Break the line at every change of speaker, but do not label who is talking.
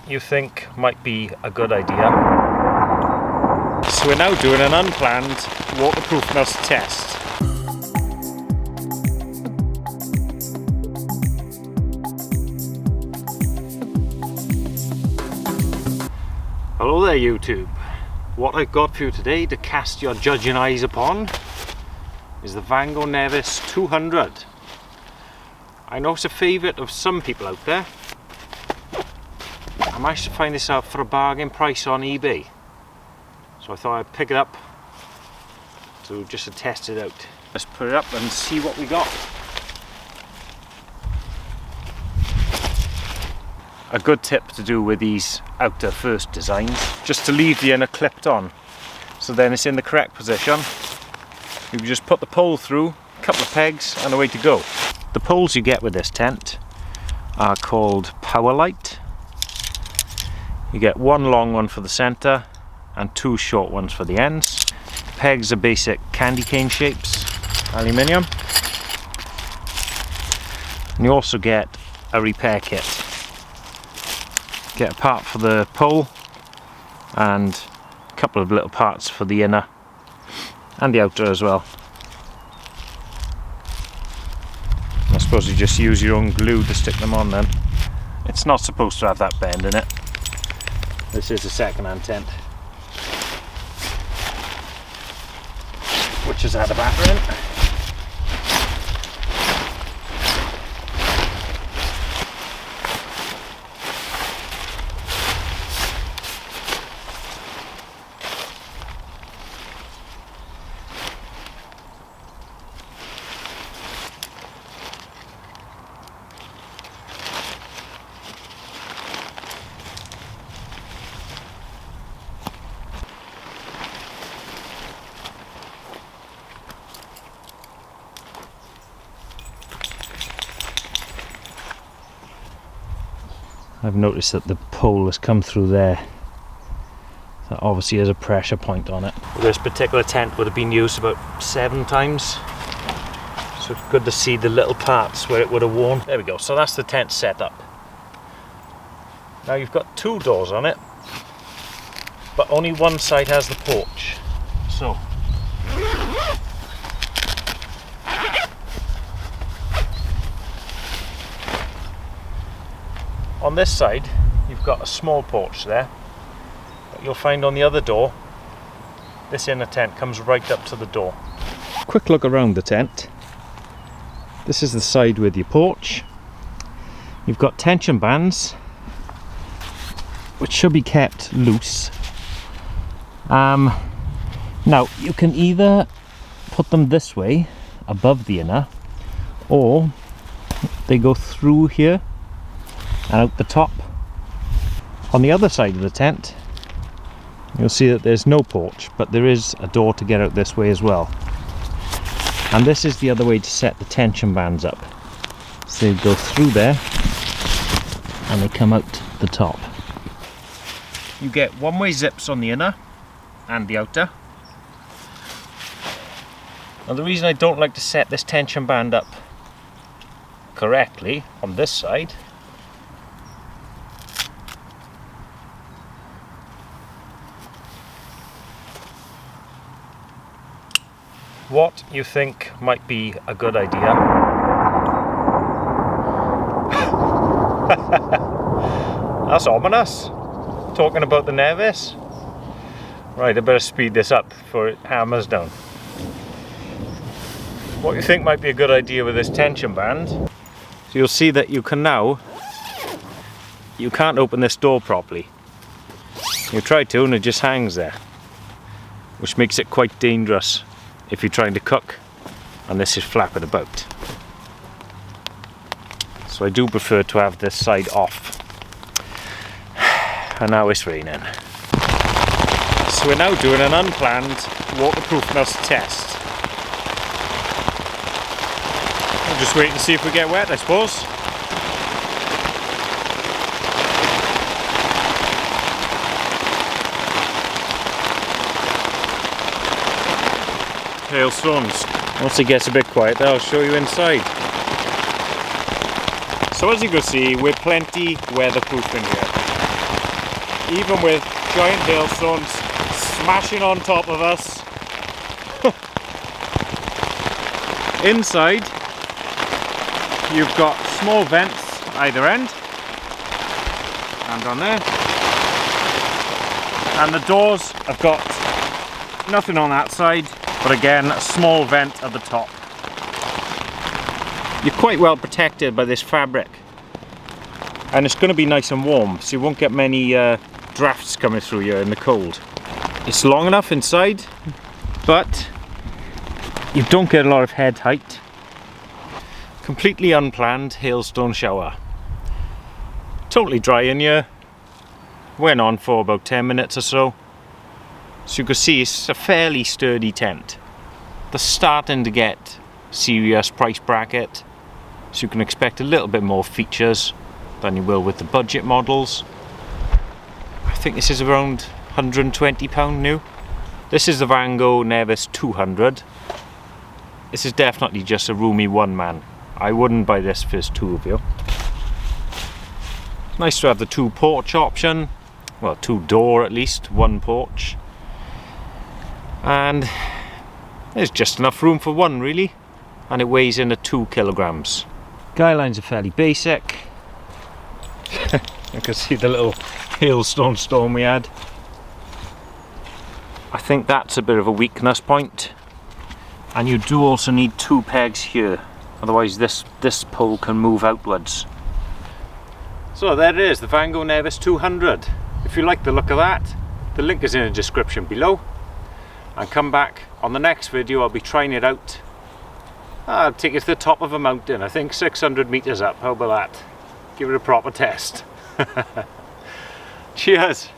you think might be a good idea. So we're now doing an unplanned waterproofness test. Hello there YouTube. What I've got for you today to cast your judging eyes upon is the Vango Nevis 200. I know it's a favourite of some people out there. I managed to find this out for a bargain price on eBay, so I thought I'd pick it up to just to test it out. Let's put it up and see what we got. A good tip to do with these outer first designs, just to leave the inner clipped on, so then it's in the correct position. You just put the pole through, a couple of pegs, and away to go. The poles you get with this tent are called power light. You get one long one for the centre and two short ones for the ends. Pegs are basic candy cane shapes, aluminium. And you also get a repair kit. Get a part for the pole and a couple of little parts for the inner and the outer as well. I suppose you just use your own glue to stick them on then. It's not supposed to have that bend in it. This is a second-hand tent, which has had a batter in. I've noticed that the pole has come through there. That obviously has a pressure point on it. This particular tent would have been used about 7 times. So it's good to see the little parts where it would have worn. There we go, so that's the tent set up. Now you've got 2 doors on it, but only one side has the porch. So on this side, you've got a small porch there, but you'll find on the other door, this inner tent comes right up to the door. Quick look around the tent. This is the side with your porch. You've got tension bands, which should be kept loose. Now, you can either put them this way, above the inner, or they go through here and out the top. On the other side of the tent, you'll see that there's no porch, but there is a door to get out this way as well. And this is the other way to set the tension bands up. So they go through there and they come out the top. You get one-way zips on the inner and the outer. Now the reason I don't like to set this tension band up correctly on this side what you think might be a good idea. That's ominous. Talking about the Nevis. Right, I better speed this up before it hammers down. What you think might be a good idea with this tension band. So you'll see that you can't open this door properly. You try to and it just hangs there, which makes it quite dangerous if you're trying to cook and this is flapping about. So I do prefer to have this side off. And now it's raining. So we're now doing an unplanned waterproofness test. We'll just wait and see if we get wet, I suppose. Hailstones. Once it gets a bit quiet, I'll show you inside. So as you can see, we're plenty weatherproof in here. even with giant hailstones smashing on top of us. Inside, you've got small vents either end, and on there. And the doors have got nothing on that side, but again, a small vent at the top. You're quite well protected by this fabric, and it's going to be nice and warm, so you won't get many drafts coming through you in the cold. It's long enough inside, but you don't get a lot of head height. Completely unplanned hailstone shower. Totally dry in here. Went on for about 10 minutes or so. So you can see it's a fairly sturdy tent. They're starting to get serious price bracket, so you can expect a little bit more features than you will with the budget models. I think this is around £120 new. This is the Vango Nevis 200. This is definitely just a roomy one man. I wouldn't buy this for two of you. Nice to have the two porch option. Well, two door at least, one porch. And there's just enough room for one really. And it weighs in at 2 kilograms. Guy lines are fairly basic. You can see the little hailstone storm we had. I think that's a bit of a weakness point. And you do also need 2 pegs here. Otherwise this pole can move outwards. So there it is, the Vango Nevis 200. If you like the look of that, the link is in the description below. And come back on the next video, I'll be trying it out. I'll take it to the top of a mountain, I think 600 meters up. How about that? Give it a proper test. Cheers!